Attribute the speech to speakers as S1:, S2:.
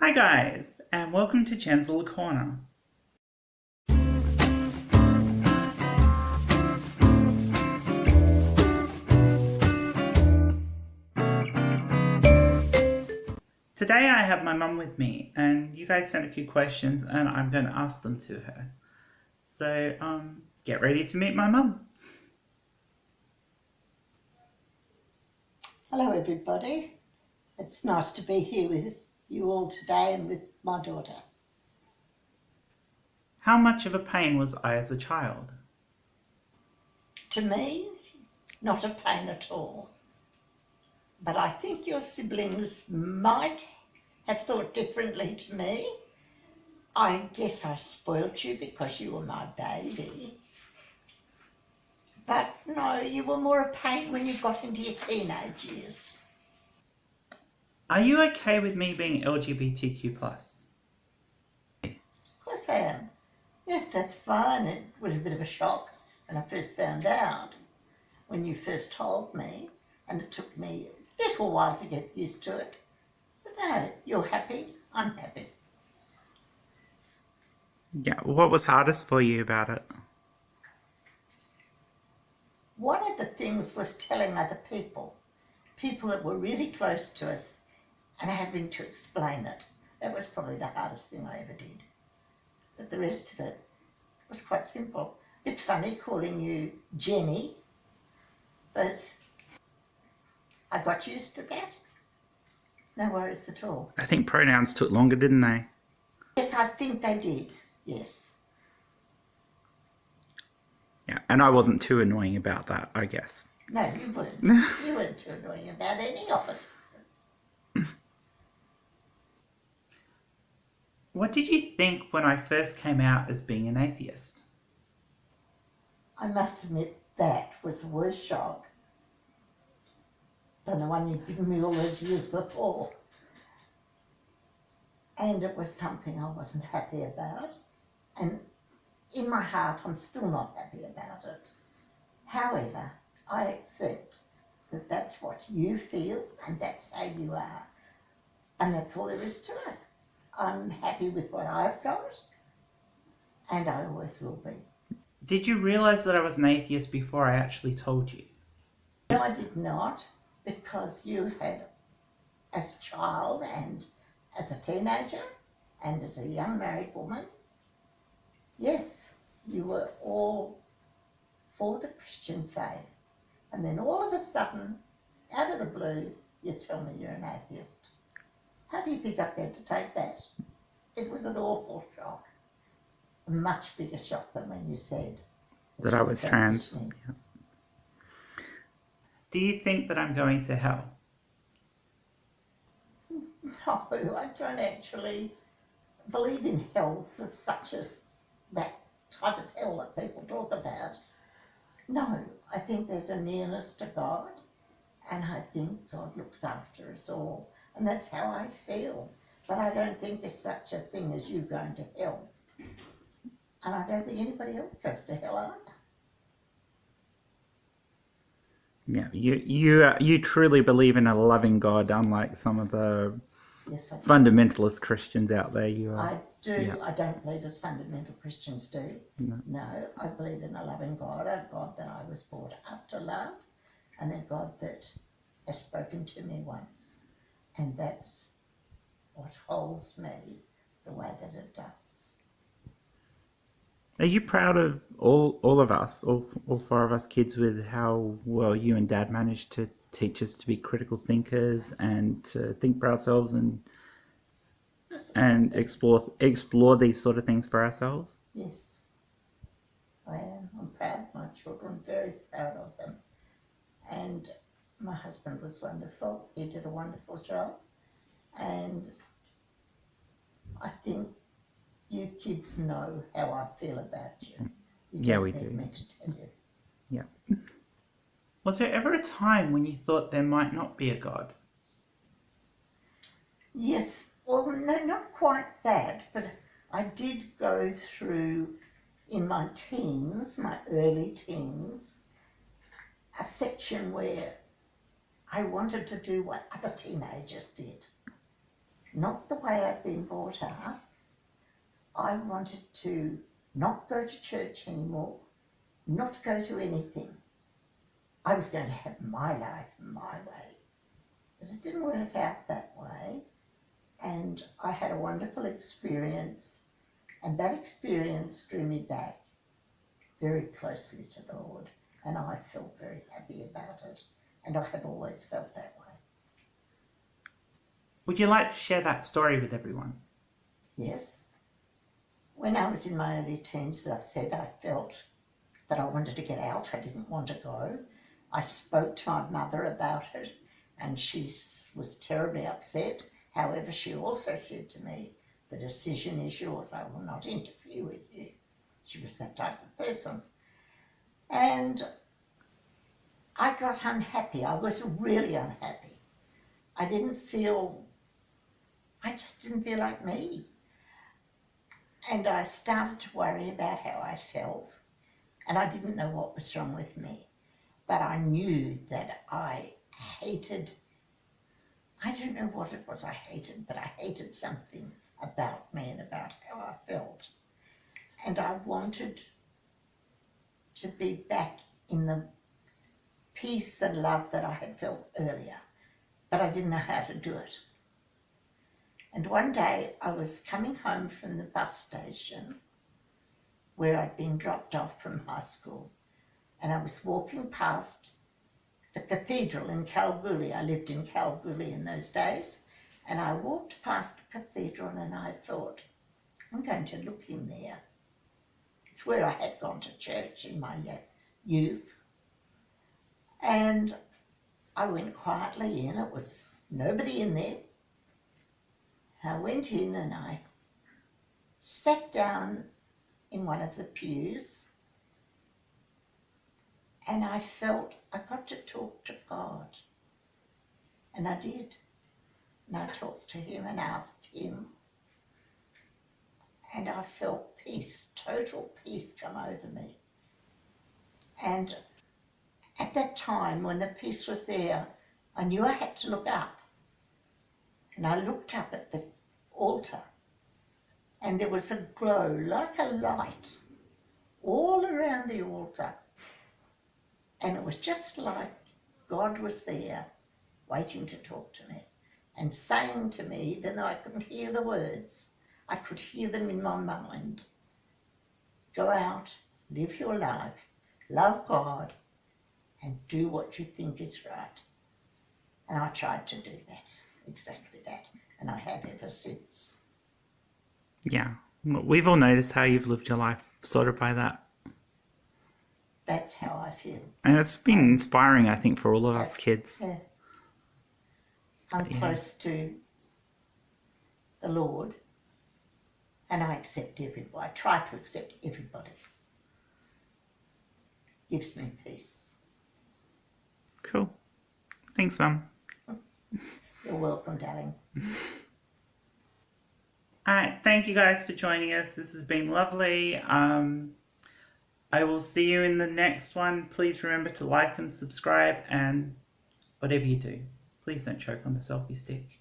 S1: Hi guys, and welcome to Chancellor Corner. Today I have my mum with me, and you guys sent a few questions and I'm going to ask them to her. So, get ready to meet my mum.
S2: Hello everybody, it's nice to be here with you all today and with my daughter.
S1: How much of a pain was I as a child?
S2: To me, not a pain at all, but I think your siblings might have thought differently to me. I guess I spoilt you because you were my baby, but no, you were more a pain when you got into your teenage years.
S1: Are you okay with me being LGBTQ+?
S2: Of course I am. Yes, that's fine. It was a bit of a shock when I first found out, when you first told me, and it took me a little while to get used to it. But no, you're happy, I'm happy.
S1: Yeah, what was hardest for you about it?
S2: One of the things was telling other people that were really close to us, and having to explain it. That was probably the hardest thing I ever did. But the rest of it was quite simple. A bit funny calling you Jenny, but I got used to that. No worries at all.
S1: I think pronouns took longer, didn't they?
S2: Yes, I think they did, yes.
S1: Yeah, and I wasn't too annoying about that, I guess.
S2: No, you weren't. You weren't too annoying about any of it.
S1: What did you think when I first came out as being an atheist?
S2: I must admit that was a worse shock than the one you'd given me all those years before. And it was something I wasn't happy about. And in my heart, I'm still not happy about it. However, I accept that that's what you feel and that's how you are. And that's all there is to it. I'm happy with what I've got, and I always will be.
S1: Did you realise that I was an atheist before I actually told you?
S2: No, I did not, because you had, as a child and as a teenager and as a young married woman, yes, you were all for the Christian faith. And then all of a sudden, out of the blue, you tell me you're an atheist. How do you pick up there to take that? It was an awful shock, a much bigger shock than when you said
S1: That I was trans.
S2: transitioning.
S1: Yeah. Do you think that I'm going to hell?
S2: No, I don't actually believe in hells as such as that type of hell that people talk about. No, I think there's a nearness to God, and I think God looks after us all, and that's how I feel. But I don't think there's such a thing as you going to hell, and I don't think anybody else goes to hell either.
S1: Yeah, you truly believe in a loving God, unlike some of the
S2: Yes, I do.
S1: fundamentalist Christians out there. You are.
S2: I do.
S1: Yeah.
S2: I don't believe as fundamental Christians do. No, I believe in a loving God, a God that I was brought up to love, and a God that has spoken to me once. And that's what holds me the way that it does.
S1: Are you proud of all of us, all four of us kids, with how well you and Dad managed to teach us to be critical thinkers and to think for ourselves and explore these sort of things for ourselves?
S2: Yes, I am. I'm proud of my children, very proud of them. And my husband was wonderful. He did a wonderful job. And I think you kids know how I feel about you.
S1: Yeah, we
S2: don't
S1: do.
S2: need me to tell you.
S1: Yeah. Was there ever a time when you thought there might not be a God?
S2: Yes, well, no, not quite that, but I did go through in my teens, my early teens, a section where I wanted to do what other teenagers did. not the way I'd been brought up. I wanted to not go to church anymore, not go to anything. I was going to have my life my way. But it didn't work out that way. And I had a wonderful experience. And that experience drew me back very closely to the Lord. And I felt very happy about it. And I have always felt that way.
S1: Would you like to share that story with everyone?
S2: Yes. When I was in my early teens, as I said, I felt that I wanted to get out. I didn't want to go. I spoke to my mother about it, and she was terribly upset. However, she also said to me, the decision is yours. I will not interfere with you. She was that type of person. And I got unhappy. I was really unhappy. I just didn't feel like me. And I started to worry about how I felt. And I didn't know what was wrong with me. But I knew that I don't know what it was I hated, but I hated something about me and about how I felt. And I wanted to be back in the peace and love that I had felt earlier, but I didn't know how to do it. And one day I was coming home from the bus station where I'd been dropped off from high school, and I was walking past the cathedral in Kalgoorlie. I lived in Kalgoorlie in those days, and I walked past the cathedral and I thought, I'm going to look in there. It's where I had gone to church in my youth. And I went quietly in. It was nobody in there. I went in and I sat down in one of the pews, and I felt I got to talk to God. And I did. And I talked to him and asked him. And I felt peace, total peace come over me. And at that time, when the peace was there, I knew I had to look up. And I looked up at the altar, and there was a glow like a light all around the altar. And it was just like God was there waiting to talk to me and saying to me, even though I couldn't hear the words, I could hear them in my mind. Go out, live your life, love God, and do what you think is right. And I tried to do that, exactly that, and I have ever since.
S1: Yeah. We've all noticed how you've lived your life sort of by that.
S2: That's how I feel.
S1: And it's been inspiring, I think, for all of us kids.
S2: Yeah. I'm close to the Lord, and I accept everybody. I try to accept everybody. Gives me peace.
S1: Cool. Thanks, Mum.
S2: You're welcome, darling.
S1: Alright, thank you guys for joining us. This has been lovely. I will see you in the next one. Please remember to like and subscribe, and whatever you do, please don't choke on the selfie stick.